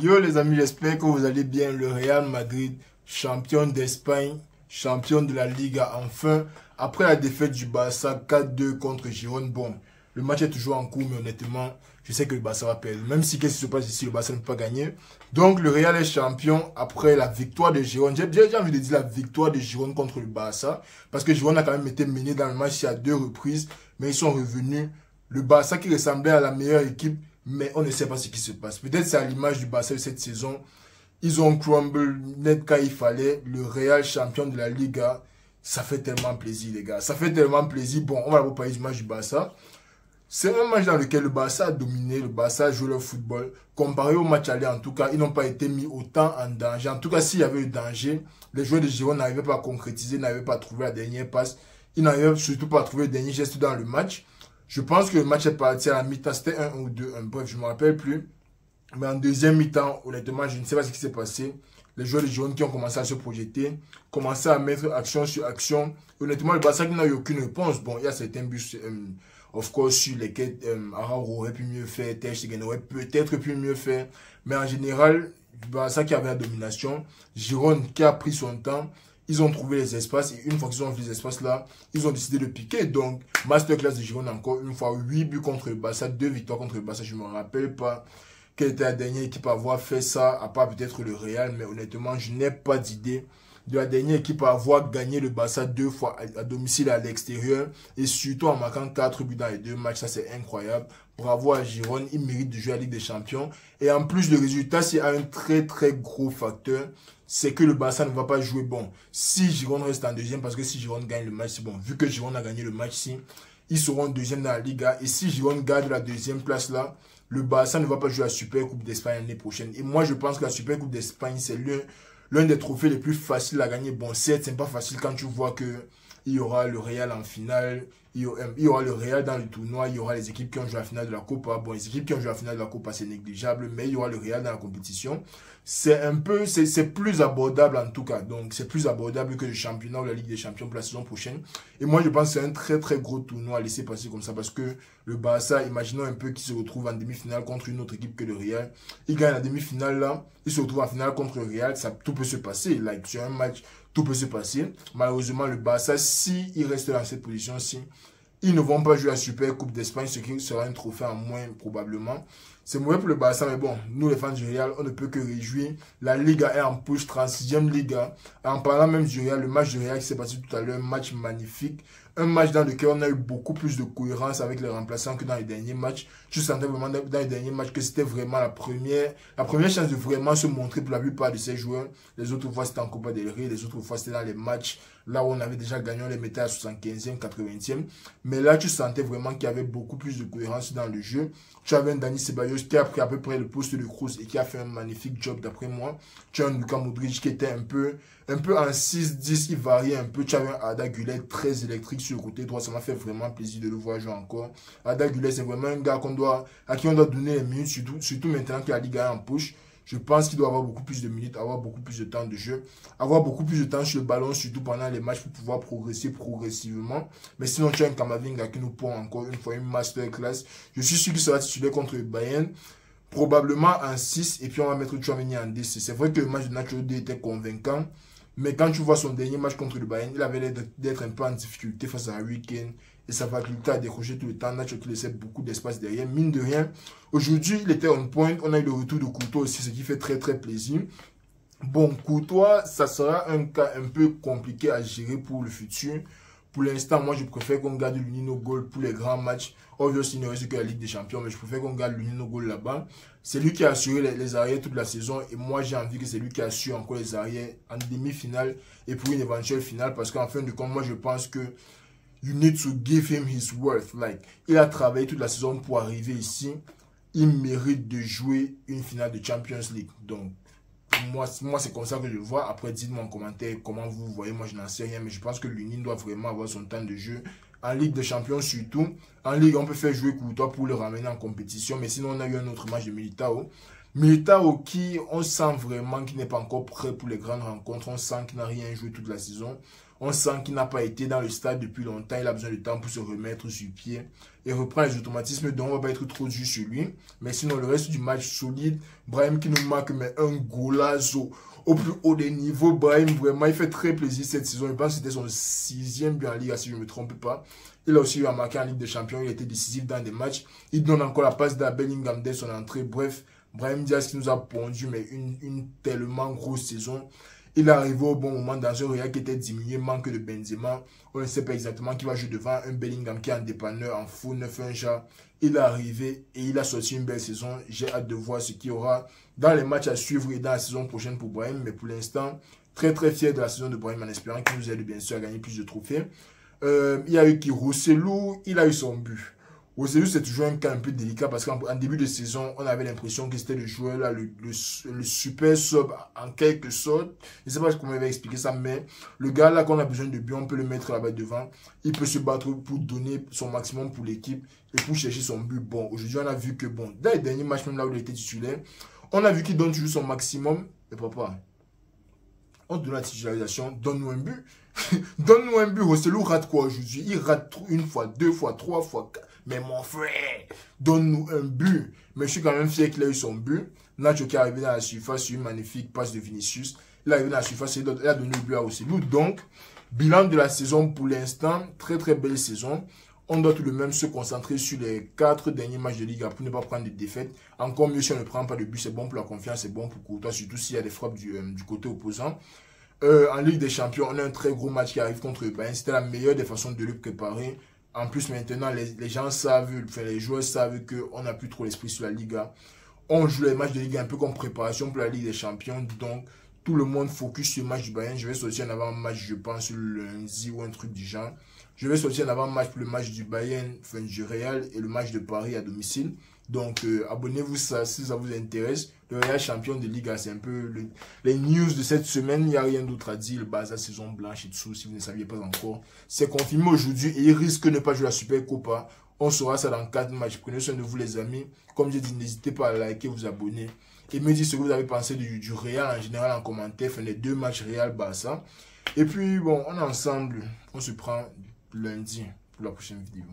Yo les amis, j'espère que vous allez bien. Le Real Madrid, champion d'Espagne, champion de la Liga enfin. Après la défaite du Barça 4-2 contre Girone, bon, le match est toujours en cours, mais honnêtement, je sais que le Barça va perdre. Même si qu'est-ce qui se passe ici, le Barça ne peut pas gagner. Donc le Real est champion après la victoire de Girone. J'ai déjà envie de dire la victoire de Girone contre le Barça. Parce que Girone a quand même été mené dans le match à 2 reprises, mais ils sont revenus. Le Barça qui ressemblait à la meilleure équipe, mais on ne sait pas ce qui se passe. Peut-être c'est à l'image du Barça de cette saison. Ils ont crumble net quand il fallait. Le Real champion de la Liga, ça fait tellement plaisir les gars. Ça fait tellement plaisir. Bon, on va vous parler du match du Barça. C'est un match dans lequel le Barça a dominé, le Barça a joué le football. Comparé au match aller, en tout cas, ils n'ont pas été mis autant en danger. En tout cas, s'il y avait eu danger, les joueurs de Girone n'arrivaient pas à concrétiser, n'arrivaient pas à trouver la dernière passe. Ils n'arrivaient surtout pas à trouver le dernier geste dans le match. Je pense que le match est parti à la mi-temps, c'était 1 ou 2, bref, je ne me rappelle plus. Mais en deuxième mi-temps, honnêtement, je ne sais pas ce qui s'est passé. Les joueurs de Girone qui ont commencé à se projeter, commencé à mettre action sur action. Honnêtement, le Barça n'a eu aucune réponse. Bon, il y a certains buts, of course, sur lesquels Araujo aurait pu mieux faire, Ter Stegen aurait peut-être pu mieux faire. Mais en général, le Barça qui avait la domination, Girone qui a pris son temps. Ils ont trouvé les espaces et une fois qu'ils ont vu les espaces là, ils ont décidé de piquer. Donc, masterclass de Girone encore une fois, 8 buts contre le Barça, 2 victoires contre le Barça. Je ne me rappelle pas quelle était la dernière équipe à avoir fait ça, à part peut-être le Real, mais honnêtement, je n'ai pas d'idée de la dernière équipe à avoir gagné le Barça 2 fois à domicile et à l'extérieur, et surtout en marquant 4 buts dans les 2 matchs. Ça, c'est incroyable. Bravo à Girone, il mérite de jouer à la Ligue des Champions. Et en plus, le résultat, c'est un très très gros facteur. C'est que le Barça ne va pas jouer bon. Si Girone reste en deuxième, parce que si Girone gagne le match, c'est bon. Vu que Girone a gagné le match-ci, ils seront deuxième dans la Liga. Et si Girone garde la deuxième place là, le Barça ne va pas jouer la Super Coupe d'Espagne l'année prochaine. Et moi, je pense que la Super Coupe d'Espagne, c'est l'un des trophées les plus faciles à gagner. Bon, certes, c'est pas facile quand tu vois que il y aura le Real en finale, il y aura le Real dans le tournoi, il y aura les équipes qui ont joué la finale de la Copa. Bon, les équipes qui ont joué la finale de la Copa, c'est négligeable, mais il y aura le Real dans la compétition. C'est plus abordable en tout cas. Donc, c'est plus abordable que le championnat ou la Ligue des Champions pour la saison prochaine. Et moi, je pense que c'est un très très gros tournoi à laisser passer comme ça parce que le Barça, imaginons un peu qu'il se retrouve en demi-finale contre une autre équipe que le Real. Il gagne la demi-finale là, il se retrouve en finale contre le Real, tout peut se passer. Like, sur un match, tout peut se passer. Malheureusement, le Barça, s'il reste dans cette position-ci, ils ne vont pas jouer la Super Coupe d'Espagne, ce qui sera un trophée en moins probablement. C'est mauvais pour le Barça, mais bon, nous les fans du Real, on ne peut que réjouir. La Liga est en push, 36e Liga. En parlant même du Real, le match du Real qui s'est passé tout à l'heure, un match magnifique. Un match dans lequel on a eu beaucoup plus de cohérence avec les remplaçants que dans les derniers matchs. Je sentais vraiment dans les derniers matchs que c'était vraiment la première chance de vraiment se montrer pour la plupart de ces joueurs. Les autres fois c'était en Copa del Rey, les autres fois c'était dans les matchs là où on avait déjà gagné, on les mettait à 75e, 80e. Mais là tu sentais vraiment qu'il y avait beaucoup plus de cohérence dans le jeu. Tu avais un Dani Ceballos qui a pris à peu près le poste de Kroos et qui a fait un magnifique job d'après moi. Tu as un Luka Modric qui était un peu en 6-10, il variait un peu. Tu avais un Arda Güler très électrique sur le côté droit. Ça m'a fait vraiment plaisir de le voir jouer encore. Arda Güler, c'est vraiment un gars à qui on doit donner les minutes, surtout maintenant que la Liga est en push. Je pense qu'il doit avoir beaucoup plus de minutes, avoir beaucoup plus de temps de jeu, avoir beaucoup plus de temps sur le ballon, surtout pendant les matchs pour pouvoir progresser progressivement. Mais sinon, tu as un Camavinga qui nous pond encore une fois une masterclass. Je suis sûr qu'il sera titulaire contre le Bayern. Probablement en 6 et puis on va mettre Tchouaméni en 10. C'est vrai que le match de Nacho 2 était convaincant. Mais quand tu vois son dernier match contre le Bayern, il avait l'air d'être un peu en difficulté face à Harry Kane. Et sa faculté à décrocher tout le temps. Nacho qui laissait beaucoup d'espace derrière. Mine de rien, aujourd'hui, il était on point. On a eu le retour de Courtois aussi, ce qui fait très très plaisir. Bon, Courtois, ça sera un cas un peu compliqué à gérer pour le futur. Pour l'instant, moi, je préfère qu'on garde l'Unino Goal pour les grands matchs. Obviously, il ne reste que la Ligue des Champions, mais je préfère qu'on garde l'Unino Goal là-bas. C'est lui qui a assuré les arrières toute la saison. Et moi, j'ai envie que c'est lui qui assure encore les arrières en demi-finale et pour une éventuelle finale. Parce qu'en fin de compte, moi, je pense que you need to give him his worth. Like, il a travaillé toute la saison pour arriver ici. Il mérite de jouer une finale de Champions League. Donc, moi c'est comme ça que je le vois. Après, dites-moi en commentaire comment vous voyez. Moi, je n'en sais rien. Mais je pense que l'Union doit vraiment avoir son temps de jeu. En Ligue des Champions surtout. En Ligue, on peut faire jouer Courtois pour le ramener en compétition. Mais sinon, on a eu un autre match de Militao. Militao qui, on sent vraiment qu'il n'est pas encore prêt pour les grandes rencontres. On sent qu'il n'a rien joué toute la saison. On sent qu'il n'a pas été dans le stade depuis longtemps. Il a besoin de temps pour se remettre sur pied et reprendre les automatismes. Donc, on ne va pas être trop dur sur lui. Mais sinon, le reste du match solide. Brahim qui nous marque mais un golazo au plus haut des niveaux. Brahim, vraiment, il fait très plaisir cette saison. Je pense que c'était son 6e but en Ligue, si je ne me trompe pas. Il a aussi eu à marquer en Ligue des Champions. Il était décisif dans des matchs. Il donne encore la passe d'à Bellingham dès son entrée. Bref, Brahim Diaz qui nous a pondu mais une tellement grosse saison. Il est arrivé au bon moment dans un Real qui était diminué, manque de Benzema. On ne sait pas exactement qui va jouer devant un Bellingham qui est en dépanneur, en faux neuf, un chat. Il est arrivé et il a sorti une belle saison. J'ai hâte de voir ce qu'il y aura dans les matchs à suivre et dans la saison prochaine pour Brahim. Mais pour l'instant, très très fier de la saison de Brahim en espérant qu'il nous aide bien sûr à gagner plus de trophées. Il y a eu qui Rossellou, il a eu son but. Rossellou, c'est toujours un cas un peu délicat parce qu'en début de saison, on avait l'impression que c'était le joueur là, le super sub en quelque sorte. Je ne sais pas comment il va expliquer ça, mais le gars là, qu'on a besoin de but, on peut le mettre là-bas devant. Il peut se battre pour donner son maximum pour l'équipe et pour chercher son but. Bon, aujourd'hui, on a vu que, bon, dans les derniers matchs, même là où il était titulaire, on a vu qu'il donne toujours son maximum. Et papa, on te donne la titularisation, donne-nous un but. Donne-nous un but. Rossellou rate quoi aujourd'hui? Il rate une fois, deux fois, trois fois, quatre. Mais mon frère, donne-nous un but. Mais je suis quand même fier qu'il a eu son but. Nacho qui est arrivé dans la surface sur une magnifique passe de Vinicius. Il est arrivé dans la surface et il a donné le but à Rossellou. Donc, bilan de la saison pour l'instant, très très belle saison. On doit tout de même se concentrer sur les 4 derniers matchs de Liga pour ne pas prendre de défaites. Encore mieux si on ne prend pas de but, c'est bon pour la confiance, c'est bon pour Courtois, surtout s'il y a des frappes du côté opposant. En Ligue des Champions, on a un très gros match qui arrive contre le Bayern. C'était la meilleure des façons de le préparer. En plus, maintenant, les gens savent, enfin, les joueurs savent qu'on n'a plus trop l'esprit sur la Liga. On joue les matchs de Ligue un peu comme préparation pour la Ligue des Champions. Donc, tout le monde focus sur le match du Bayern. Je vais sortir en avant-match, je pense, le lundi ou un truc du genre. Je vais sortir en avant-match pour le match du Bayern, enfin, du Real et le match de Paris à domicile. Donc, abonnez-vous ça si ça vous intéresse. Le Real champion de Liga, c'est un peu les news de cette semaine. Il n'y a rien d'autre à dire. Le Barça saison blanche et dessous, si vous ne saviez pas encore. C'est confirmé aujourd'hui et il risque de ne pas jouer la Super Copa. On saura ça dans 4 matchs. Prenez soin de vous, les amis. Comme je dis, n'hésitez pas à liker, vous abonner. Et me dire ce que vous avez pensé du Real en général en commentaire. Enfin, les 2 matchs Real-Barça. Et puis, bon, on est ensemble. On se prend lundi pour la prochaine vidéo.